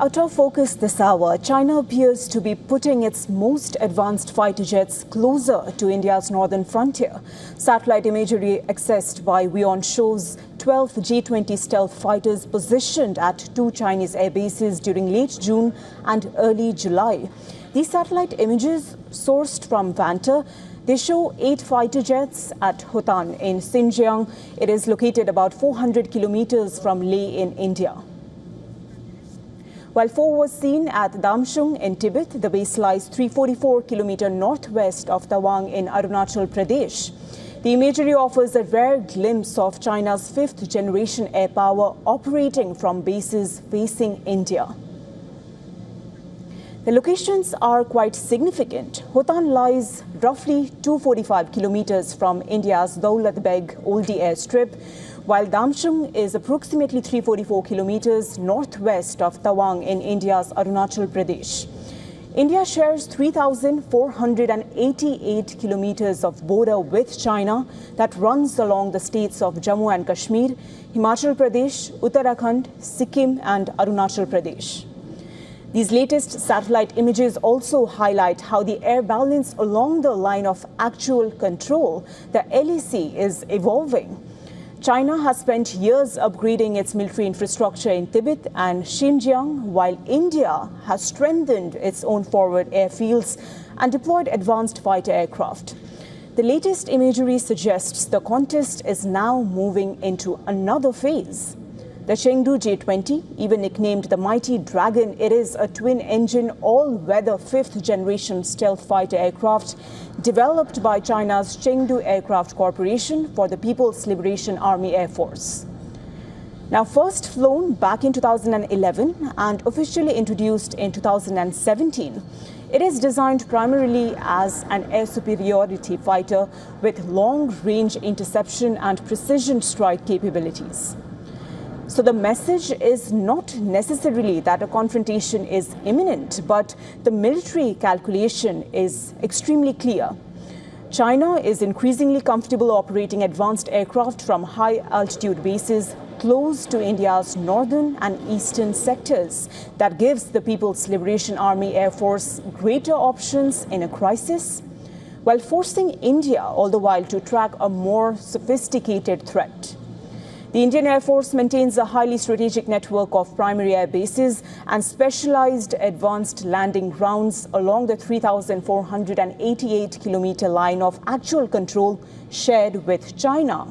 Out of focus this hour, China appears to be putting its most advanced fighter jets closer to India's northern frontier. Satellite imagery accessed by WION shows 12 J-20 stealth fighters positioned at two Chinese air bases during late June and early July. These satellite images, sourced from Vanta, they show 8 fighter jets at Hotan in Xinjiang. It is located about 400 kilometers from Leh in India. While 4 was seen at Damxung in Tibet, the base lies 344 kilometers northwest of Tawang in Arunachal Pradesh. The imagery offers a rare glimpse of China's 5th generation air power operating from bases facing India. The locations are quite significant. Hotan lies roughly 245 kilometers from India's Daulat Beg Oldie airstrip, while Damxung is approximately 344 kilometers northwest of Tawang in India's Arunachal Pradesh. India shares 3,488 kilometers of border with China that runs along the states of Jammu and Kashmir, Himachal Pradesh, Uttarakhand, Sikkim and Arunachal Pradesh. These latest satellite images also highlight how the air balance along the line of actual control, the LAC, is evolving. China has spent years upgrading its military infrastructure in Tibet and Xinjiang, while India has strengthened its own forward airfields and deployed advanced fighter aircraft. The latest imagery suggests the contest is now moving into another phase. The Chengdu J-20, even nicknamed the Mighty Dragon, it is a twin-engine, all-weather 5th-generation stealth fighter aircraft developed by China's Chengdu Aircraft Corporation for the People's Liberation Army Air Force. Now, first flown back in 2011 and officially introduced in 2017, it is designed primarily as an air superiority fighter with long-range interception and precision strike capabilities. So the message is not necessarily that a confrontation is imminent, but the military calculation is extremely clear. China is increasingly comfortable operating advanced aircraft from high-altitude bases close to India's northern and eastern sectors. That gives the People's Liberation Army Air Force greater options in a crisis, while forcing India all the while to track a more sophisticated threat. The Indian Air Force maintains a highly strategic network of primary air bases and specialized advanced landing grounds along the 3,488-kilometer line of actual control shared with China.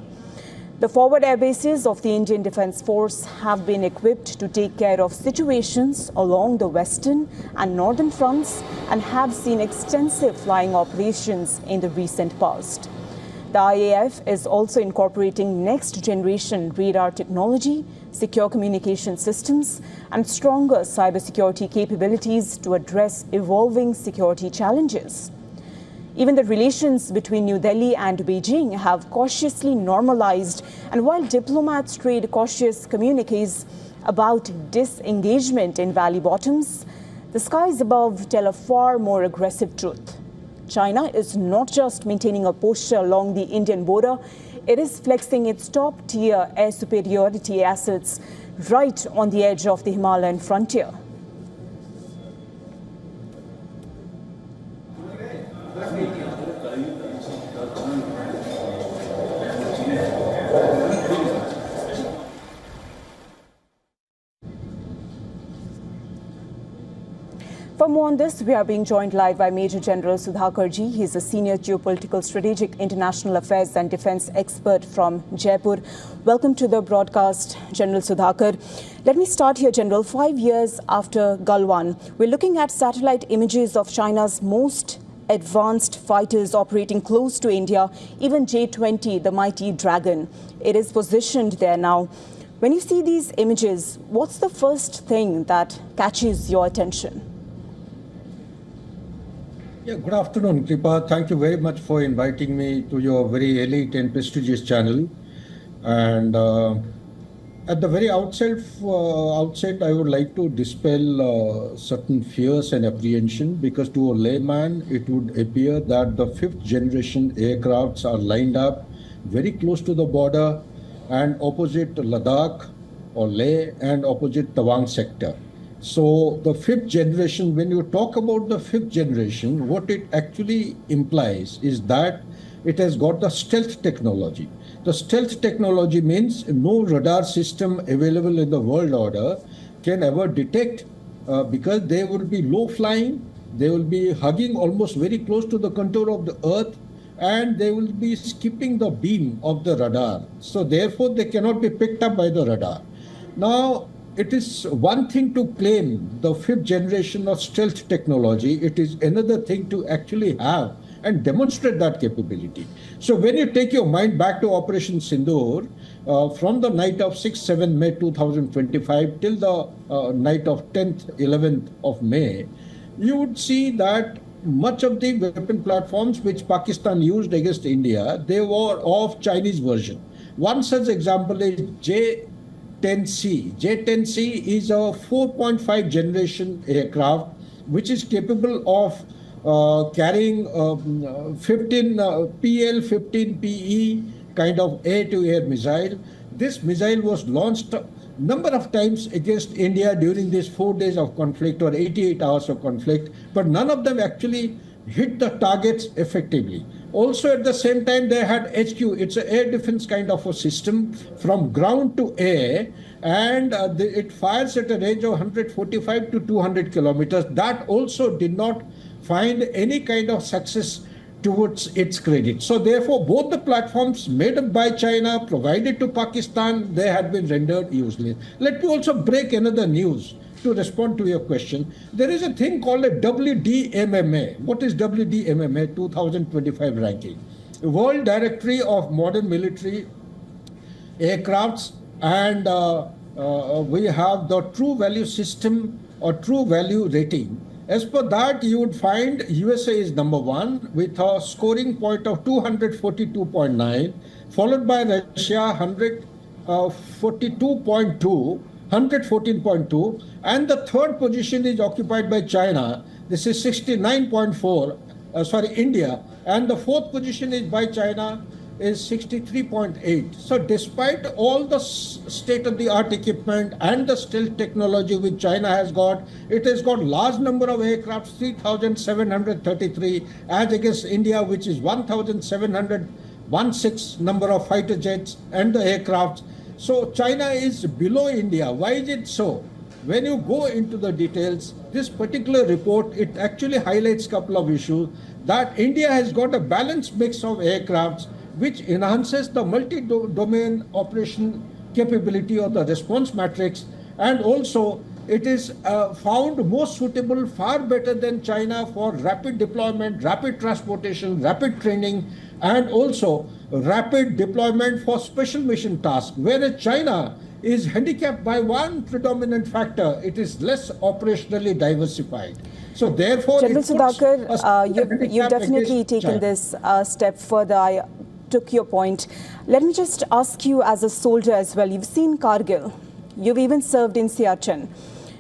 The forward air bases of the Indian Defence Force have been equipped to take care of situations along the western and northern fronts and have seen extensive flying operations in the recent past. The IAF is also incorporating next-generation radar technology, secure communication systems, and stronger cybersecurity capabilities to address evolving security challenges. Even the relations between New Delhi and Beijing have cautiously normalized, and while diplomats trade cautious communiques about disengagement in valley bottoms, the skies above tell a far more aggressive truth. China is not just maintaining a posture along the Indian border, it is flexing its top-tier air superiority assets right on the edge of the Himalayan frontier. For more on this, we are being joined live by Major General Sudhakar Ji. He is a senior geopolitical, strategic, international affairs and defense expert from Jaipur. Welcome to the broadcast, General Sudhakar. Let me start here, General. 5 years after Galwan, we're looking at satellite images of China's most advanced fighters operating close to India, even J-20, the Mighty Dragon. It is positioned there now. When you see these images, what's the first thing that catches your attention? Yeah, good afternoon, Kripa. Thank you very much for inviting me to your very elite and prestigious channel. And at the very outset, I would like to dispel certain fears and apprehension, because to a layman, it would appear that the 5th generation aircrafts are lined up very close to the border and opposite Ladakh or Leh and opposite Tawang sector. So the fifth generation, when you talk about the fifth generation, what it actually implies is that it has got the stealth technology. The stealth technology means no radar system available in the world order can ever detect because they will be low flying, they will be hugging almost very close to the contour of the earth, and they will be skipping the beam of the radar. So therefore, they cannot be picked up by the radar. Now, it is one thing to claim the fifth generation of stealth technology. It is another thing to actually have and demonstrate that capability. So when you take your mind back to Operation Sindoor, from the night of 6-7 May 2025 till the night of 10th, 11th of May, you would see that much of the weapon platforms which Pakistan used against India, they were of Chinese version. One such example is J-10C. J-10C is a 4.5 generation aircraft which is capable of carrying 15 PL-15PE kind of air-to-air missile. This missile was launched number of times against India during these 4 days of conflict or 88 hours of conflict, but none of them actually hit the targets effectively. Also at the same time they had HQ, it's an air defense kind of a system from ground to air, and it fires at a range of 145 to 200 kilometers. That also did not find any kind of success towards its credit. So therefore, both the platforms made up by China, provided to Pakistan, they had been rendered useless. Let me also break another news to respond to your question. There is a thing called a WDMMA. What is WDMMA 2025 ranking? The World Directory of Modern Military Aircrafts, and we have the True Value System or True Value Rating. As per that, you would find USA is number one with a scoring point of 242.9, followed by Russia 114.2, and the third position is occupied by China. This is 69.4, India, and the fourth position is by China is 63.8. So despite all the state-of-the-art equipment and the stealth technology which China has got, it has got large number of aircraft, 3,733, as against India, which is 1,716 number of fighter jets and the aircrafts. So China is below India. Why is it so? When you go into the details, this particular report, it actually highlights a couple of issues, that India has got a balanced mix of aircrafts which enhances the multi-domain operation capability of the response matrix, and also it is found most suitable, far better than China, for rapid deployment, rapid transportation, rapid training, and also rapid deployment for special mission tasks, whereas China is handicapped by one predominant factor: it is less operationally diversified. So therefore, General Sudhakar, you've definitely taken this step further. I took your point. Let me just ask you, as a soldier as well, you've seen Kargil, you've even served in Siachen,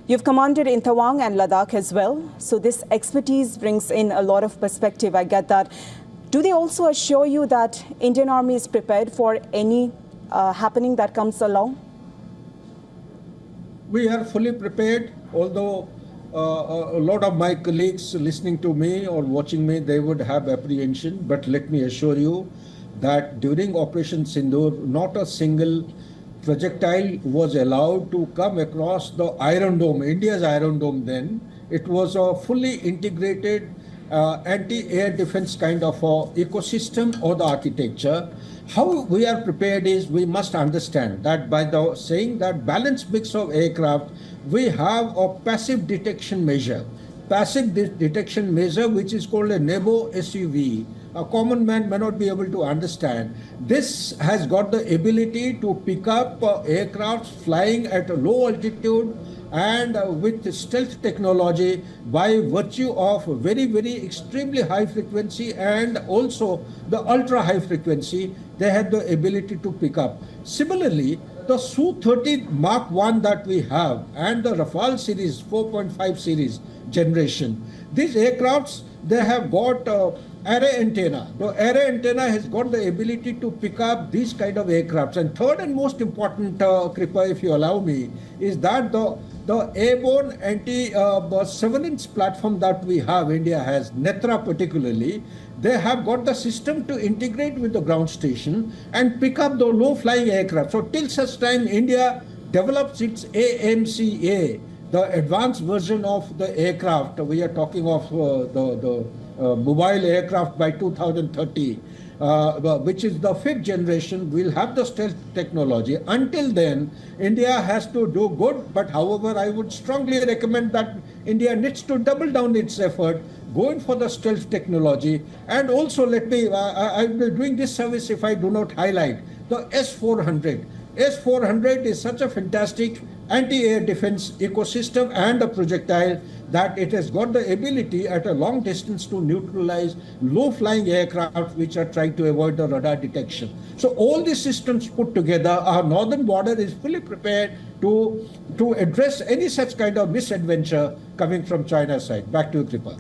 you've commanded in Tawang and Ladakh as well. So this expertise brings in a lot of perspective. I get that. Do they also assure you that Indian Army is prepared for any happening that comes along? We are fully prepared, although a lot of my colleagues listening to me or watching me, they would have apprehension. But let me assure you that during Operation Sindoor, not a single projectile was allowed to come across the Iron Dome, India's Iron Dome then. It was a fully integrated anti-air defense kind of ecosystem or the architecture. How we are prepared is, we must understand that by the saying that balanced mix of aircraft, we have a passive detection measure. Passive detection measure, which is called a NEBO SUV. A common man may not be able to understand. This has got the ability to pick up aircraft flying at a low altitude and with stealth technology, by virtue of very, very extremely high frequency and also the ultra high frequency, they had the ability to pick up. Similarly, the Su-30 Mark 1 that we have and the Rafale series 4.5 series generation, these aircrafts, they have got array antenna. The array antenna has got the ability to pick up these kind of aircrafts. And third and most important, Kripa, if you allow me, is that the The airborne anti-surveillance platform that we have, India has, Netra particularly, they have got the system to integrate with the ground station and pick up the low-flying aircraft. So till such time India develops its AMCA, the advanced version of the aircraft, we are talking of the mobile aircraft by 2030, which is the fifth generation, will have the stealth technology. Until then, India has to do good, but however, I would strongly recommend that India needs to double down its effort, going for the stealth technology. And also, I will be doing this service if I do not highlight the S-400. S-400 is such a fantastic anti-air defense ecosystem and a projectile that it has got the ability at a long distance to neutralize low-flying aircraft which are trying to avoid the radar detection. So all these systems put together, our northern border is fully prepared to address any such kind of misadventure coming from China's side. Back to you, Kripa.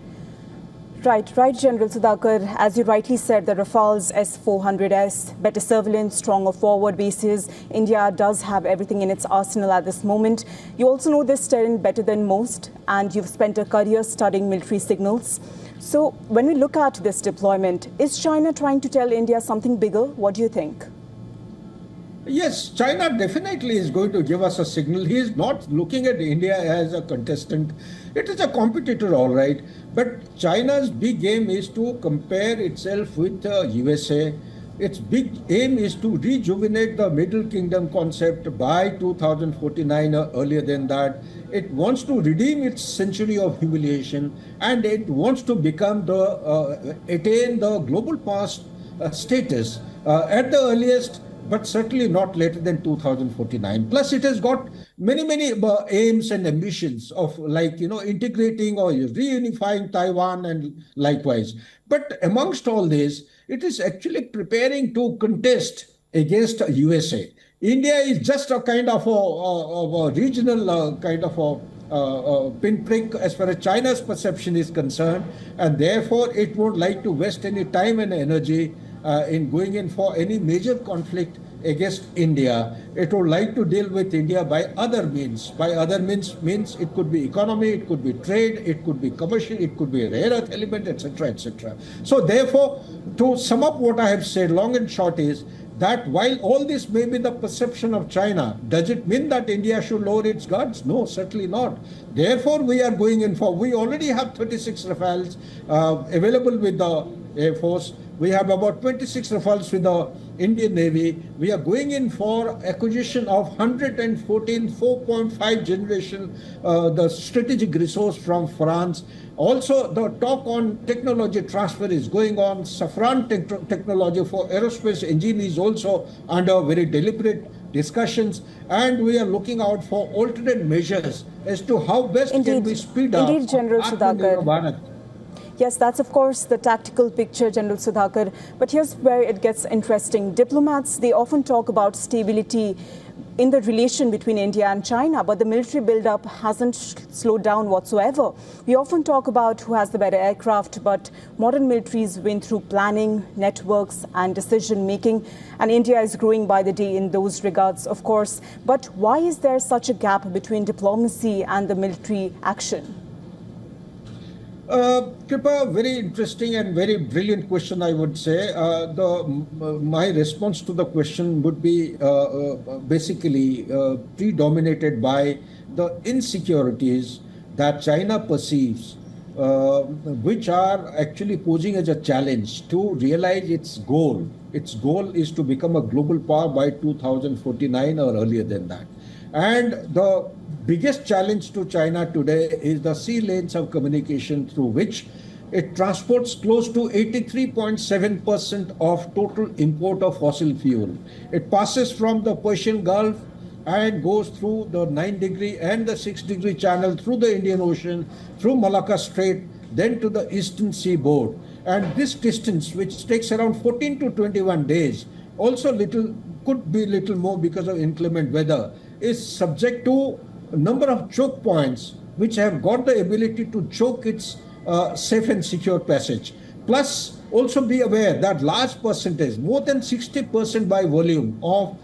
Right, General Sudhakar. As you rightly said, the Rafale's S-400S, better surveillance, stronger forward bases. India does have everything in its arsenal at this moment. You also know this terrain better than most, and you've spent a career studying military signals. So when we look at this deployment, is China trying to tell India something bigger? What do you think? Yes, China definitely is going to give us a signal. He is not looking at India as a contestant. It is a competitor, all right. But China's big aim is to compare itself with the USA. Its big aim is to rejuvenate the Middle Kingdom concept by 2049 or earlier than that. It wants to redeem its century of humiliation, and it wants to become attain the global past status at the earliest, but certainly not later than 2049. Plus, it has got many aims and ambitions of integrating or reunifying Taiwan and likewise. But amongst all this, it is actually preparing to contest against USA. India is just a kind of a regional kind of a pinprick as far as China's perception is concerned, and therefore it would like to waste any time and energy in going in for any major conflict against India. It would like to deal with India by other means. By other means it could be economy, it could be trade, it could be commercial, it could be a rare earth element, etc., etc. So therefore, to sum up what I have said, long and short is that while all this may be the perception of China, does it mean that India should lower its guards? No, certainly not. Therefore, we are going in for, we already have 36 Rafales available with the Air Force. We have about 26 Rafales with the Indian Navy. We are going in for acquisition of 114 4.5 generation, the strategic resource from France. Also, the talk on technology transfer is going on. Safran technology for aerospace engine is also under very deliberate discussions, and we are looking out for alternate measures as to how best can we speed up. Indeed, General Sudhakar. Yes, that's of course the tactical picture, General Sudhakar. But here's where it gets interesting. Diplomats, they often talk about stability in the relation between India and China, but the military buildup hasn't slowed down whatsoever. We often talk about who has the better aircraft, but modern militaries win through planning, networks, and decision making. And India is growing by the day in those regards, of course. But why is there such a gap between diplomacy and the military action? Kripa, very interesting and very brilliant question, I would say. My response to the question would be basically predominated by the insecurities that China perceives, which are actually posing as a challenge to realize its goal. Its goal is to become a global power by 2049 or earlier than that. And the biggest challenge to China today is the sea lanes of communication through which it transports close to 83.7% of total import of fossil fuel. It passes from the Persian Gulf and goes through the 9-degree and the 6-degree channel through the Indian Ocean, through Malacca Strait, then to the eastern seaboard. And this distance, which takes around 14 to 21 days, also could be little more because of inclement weather, is subject to a number of choke points which have got the ability to choke its safe and secure passage. Plus, also be aware that large percentage, more than 60% by volume of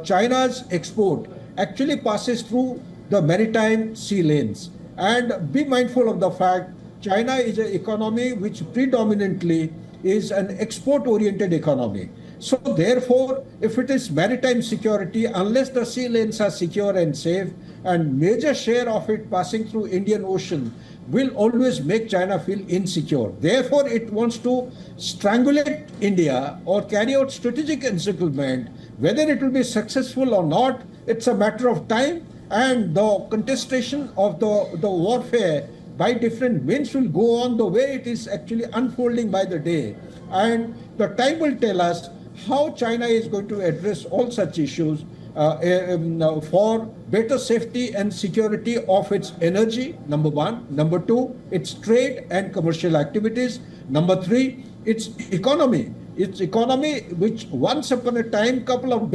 China's export actually passes through the maritime sea lanes. And be mindful of the fact China is an economy which predominantly is an export-oriented economy. So therefore, if it is maritime security, unless the sea lanes are secure and safe, and major share of it passing through Indian Ocean will always make China feel insecure. Therefore, it wants to strangulate India or carry out strategic encirclement. Whether it will be successful or not, it's a matter of time, and the contestation of the warfare by different means will go on the way it is actually unfolding by the day. And the time will tell us how China is going to address all such issues for better safety and security of its energy, number one. Number two, its trade and commercial activities. Number three, its economy. Its economy, which once upon a time, couple of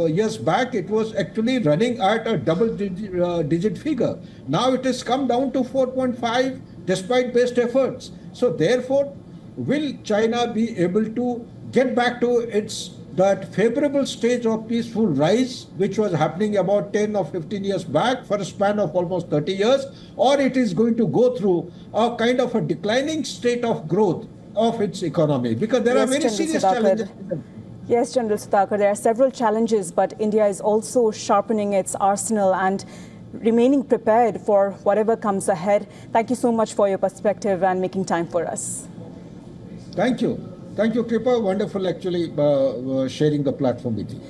years back, it was actually running at a double-digit figure. Now it has come down to 4.5 despite best efforts. So therefore, will China be able to get back to that favorable stage of peaceful rise, which was happening about 10 or 15 years back for a span of almost 30 years, or it is going to go through a kind of a declining state of growth of its economy? Because there are very serious challenges. Yes, General Sudhakar, there are several challenges, but India is also sharpening its arsenal and remaining prepared for whatever comes ahead. Thank you so much for your perspective and making time for us. Thank you. Thank you, Kripa. Wonderful, actually, sharing the platform with you.